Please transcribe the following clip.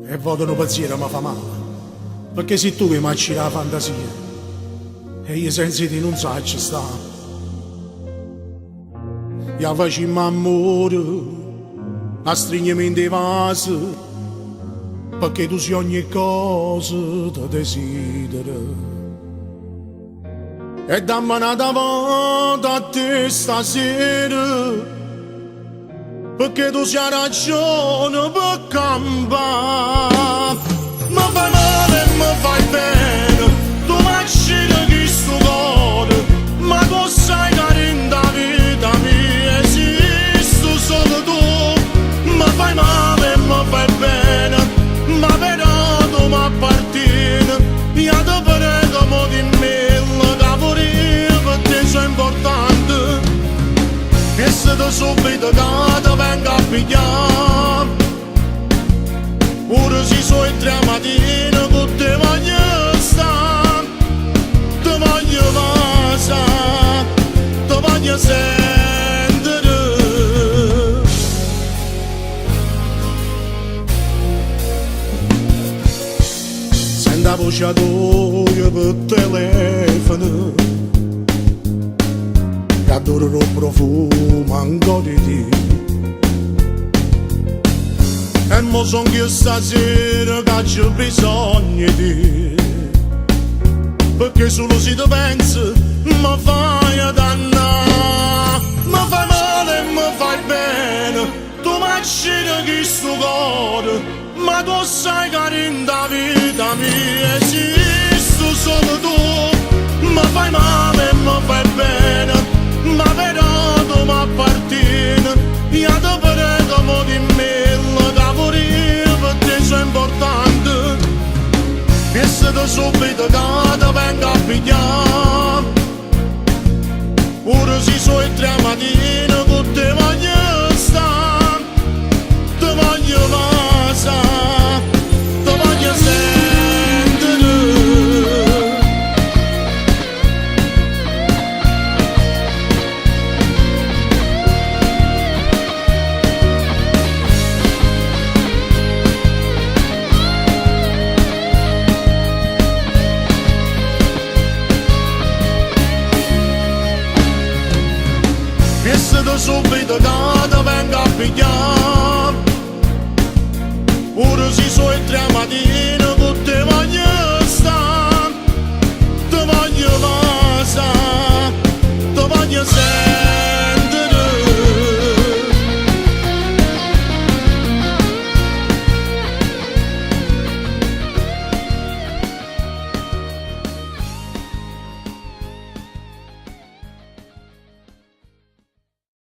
E vogliono pensiero mi fa male. Perché sei tu che mi acciri la fantasia. E io senza di non sai ci sta. Io facciamo amore, a stringermi in dei vasi, perché tu sei ogni cosa ti desidera. E dammi una volta a te stasera, perché tu sei ragione per campare. Mi fai male e mi fai bene, tu mi accidi questo cuore, ma tu sai che in da vita mia esisto solo tu. Mi fai male e mi fai bene, ma però tu mi appartieni. Io ti prego mo di mille, che pure io per te sono importante. E se tu subito che ti venga a pigliare, ora si sono i 3 mattine che te voglio stare, te voglio passare, te voglio sentire. Senti la voce tua per telefono, che adoro il profumo ancora di te. E mo son io stasera che c'ho bisogno di te, perché solo se ti pensi mi fai dannare. Mi fai male e mi fai bene, tu mi accidi questo cuore, ma tu sai che in da vita mia esisto solo tu. Mi fai male e mi fai bene, ma però tu mi appartieni. Io ti prego mo di mille, che pure io per te sono importante. E se tu subito che ti venga a pigliare, ora si sono i 3 mattine che te voglio stare, te voglio passare, te voglio sentire. E se tu subito che